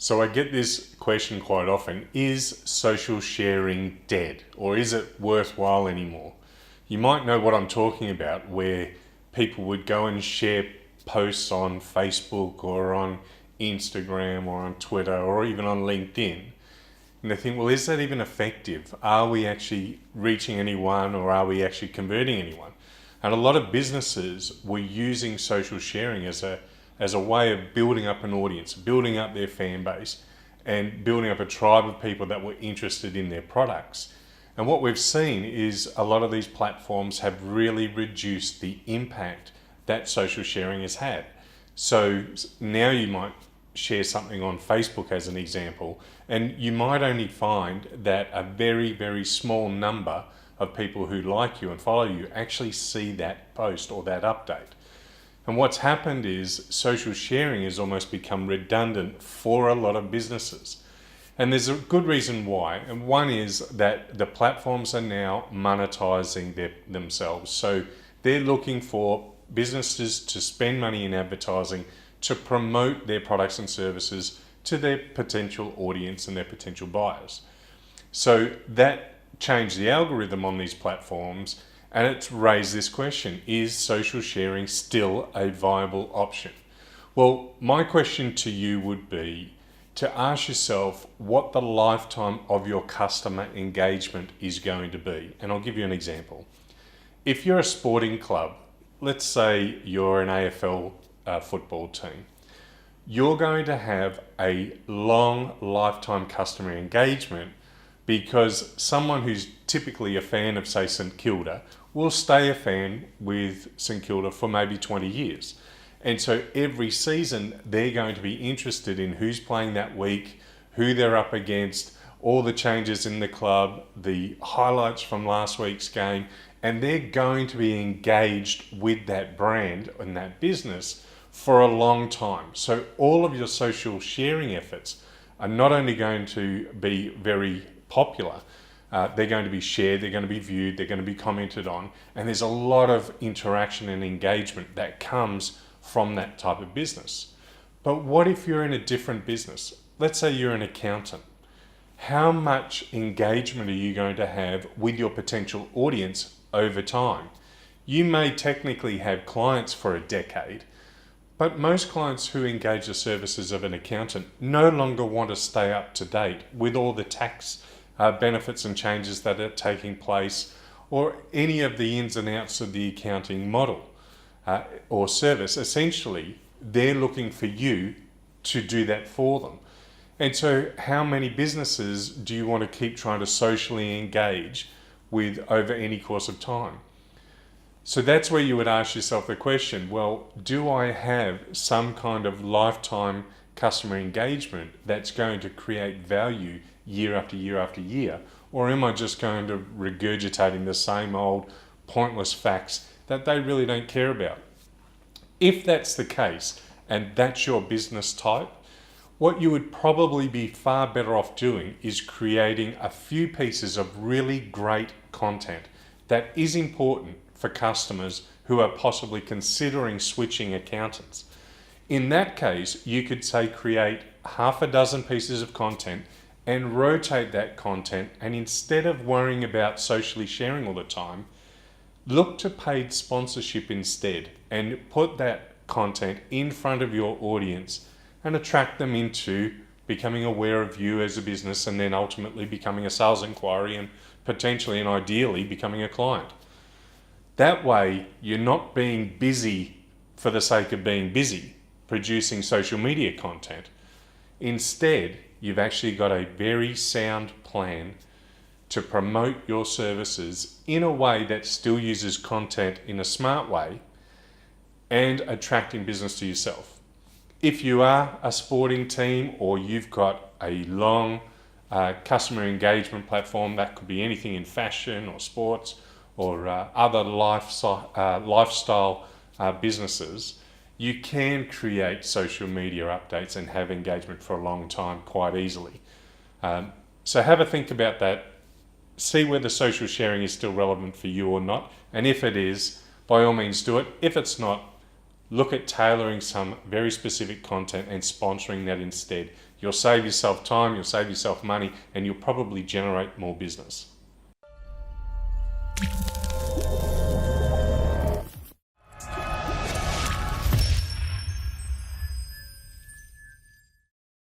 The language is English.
So I get this question quite often: is social sharing dead, or is it worthwhile anymore? You might know what I'm talking about, where people would go and share posts on Facebook or on Instagram or on Twitter or even on LinkedIn. And they think, well, is that even effective? Are we actually reaching anyone, or are we actually converting anyone? And a lot of businesses were using social sharing as a way of building up an audience, building up their fan base, and building up a tribe of people that were interested in their products. And what we've seen is a lot of these platforms have really reduced the impact that social sharing has had. So now you might share something on Facebook as an example, and you might only find that a very, very small number of people who like you and follow you actually see that post or that update. And what's happened is social sharing has almost become redundant for a lot of businesses. And there's a good reason why. And one is that the platforms are now monetizing themselves. So they're looking for businesses to spend money in advertising to promote their products and services to their potential audience and their potential buyers. So that changed the algorithm on these platforms, and it's raised this question: is social sharing still a viable option? Well, my question to you would be to ask yourself what the lifetime of your customer engagement is going to be. And I'll give you an example. If you're a sporting club, let's say you're an AFL football team, you're going to have a long lifetime customer engagement, because someone who's typically a fan of, say, St Kilda will stay a fan with St Kilda for maybe 20 years. And so every season they're going to be interested in who's playing that week, who they're up against, all the changes in the club, the highlights from last week's game, and they're going to be engaged with that brand and that business for a long time. So all of your social sharing efforts are not only going to be very popular, they're going to be shared, they're going to be viewed, they're going to be commented on, and there's a lot of interaction and engagement that comes from that type of business. But what if you're in a different business? Let's say you're an accountant. How much engagement are you going to have with your potential audience over time? You may technically have clients for a decade, but most clients who engage the services of an accountant no longer want to stay up to date with all the tax benefits and changes that are taking place, or any of the ins and outs of the accounting model or service. Essentially, they're looking for you to do that for them. And so how many businesses do you want to keep trying to socially engage with over any course of time? So that's where you would ask yourself the question, well, do I have some kind of lifetime customer engagement that's going to create value year after year after year? Or am I just going to regurgitating the same old pointless facts that they really don't care about? If that's the case, and that's your business type, what you would probably be far better off doing is creating a few pieces of really great content that is important for customers who are possibly considering switching accountants. In that case, you could say create half a dozen pieces of content and rotate that content, and instead of worrying about socially sharing all the time, look to paid sponsorship instead and put that content in front of your audience and attract them into becoming aware of you as a business, and then ultimately becoming a sales inquiry and potentially and ideally becoming a client. That way, you're not being busy for the sake of being busy, producing social media content. Instead, you've actually got a very sound plan to promote your services in a way that still uses content in a smart way and attracting business to yourself. If you are a sporting team, or you've got a long customer engagement platform, that could be anything in fashion or sports or other lifestyle businesses, you can create social media updates and have engagement for a long time quite easily. So have a think about that. See whether social sharing is still relevant for you or not. And if it is, by all means do it. If it's not, look at tailoring some very specific content and sponsoring that instead. You'll save yourself time, you'll save yourself money, and you'll probably generate more business.